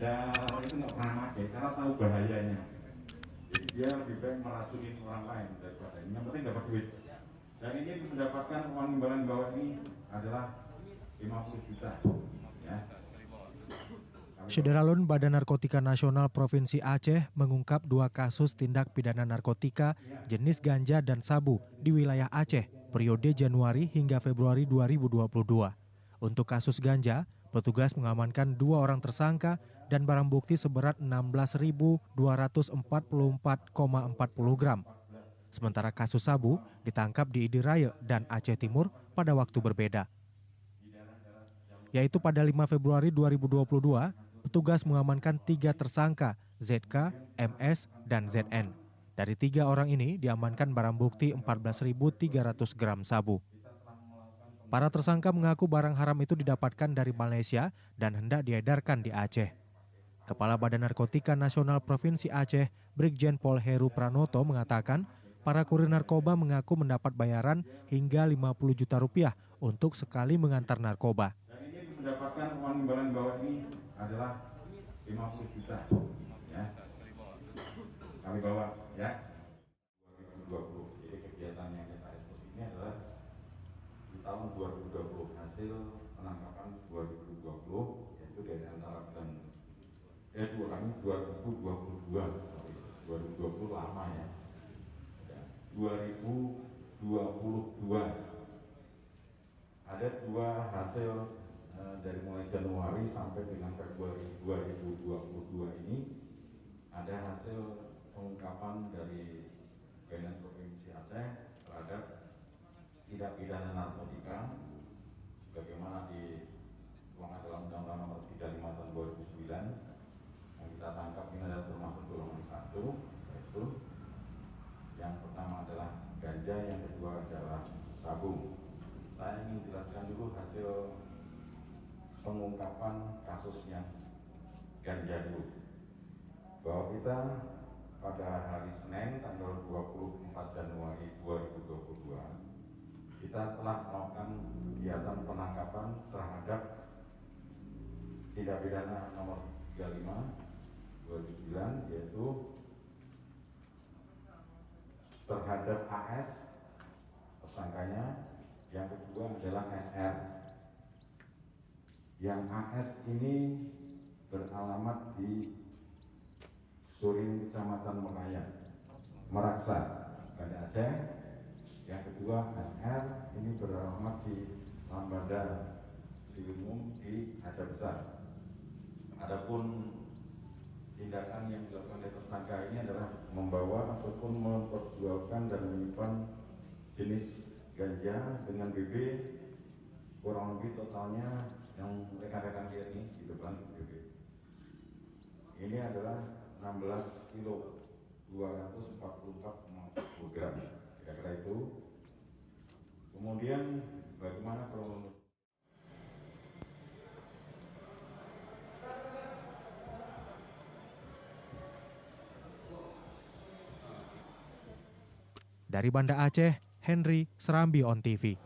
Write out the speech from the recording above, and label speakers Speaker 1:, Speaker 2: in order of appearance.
Speaker 1: Ya itu nggak pernah pakai karena tahu bahayanya. Jadi dia lebih baik meracunin orang lain daripada ini. Yang penting dapat duit. Dan ini mendapatkan uang imbalan di bawah ini adalah 50 juta. Ya.
Speaker 2: Syederalun Badan Narkotika Nasional Provinsi Aceh mengungkap 2 kasus tindak pidana narkotika jenis ganja dan sabu di wilayah Aceh periode Januari hingga Februari 2022. Untuk kasus ganja, petugas mengamankan 2 orang tersangka dan barang bukti seberat 16.244,40 gram. Sementara kasus sabu ditangkap di Idiraya dan Aceh Timur pada waktu berbeda. Yaitu pada 5 Februari 2022, petugas mengamankan 3 tersangka, ZK, MS, dan ZN. Dari 3 orang ini diamankan barang bukti 14.300 gram sabu. Para tersangka mengaku barang haram itu didapatkan dari Malaysia dan hendak diedarkan di Aceh. Kepala Badan Narkotika Nasional Provinsi Aceh, Brigjen Pol Heru Pranoto mengatakan, para kurir narkoba mengaku mendapat bayaran hingga 50 juta rupiah untuk sekali mengantar narkoba.
Speaker 1: Mendapatkan uang imbalan di bawah ini adalah 50 juta. Ya. Kami bawa ya. 2020. Jadi kegiatan yang kita ekspos ini adalah di tahun 2020 hasil penangkapan 2020 yaitu dari antara bulan 2022 2020 lama ya. 2022 ada 2 hasil dari mulai Januari sampai dengan Februari 2022 ini ada hasil pengungkapan dari BNN Provinsi Aceh terhadap tindak pidana narkotika sebagaimana dituangkan dalam Undang-Undang Nomor 35 Tahun 2009 yang kita tangkap ini adalah termasuk golongan 1, yaitu yang pertama adalah ganja, yang kedua adalah sabu. Saya ingin jelaskan dulu hasil pengungkapan kasusnya ganja dulu, bahwa kita pada hari Senin tanggal 24 Januari 2022 kita telah melakukan kegiatan penangkapan terhadap tindak pidana nomor 35/2009 yaitu terhadap AS tersangkanya, yang kedua adalah SR. Yang AS ini beralamat di Surin, Kecamatan Meraksa, Banda Aceh. Yang kedua SR ini beralamat di Lambada Ciliwung di Aceh Besar. Adapun tindakan yang dilakukan oleh tersangka ini adalah membawa ataupun memperjualkan dan menyimpan jenis ganja dengan BB kurang lebih totalnya yang rekan-rekan dia ini di depan BB ini adalah 16 kilo 244,40 gram kira-kira itu. Kemudian bagaimana kronologi
Speaker 2: dari Banda Aceh, Henry Serambi on TV.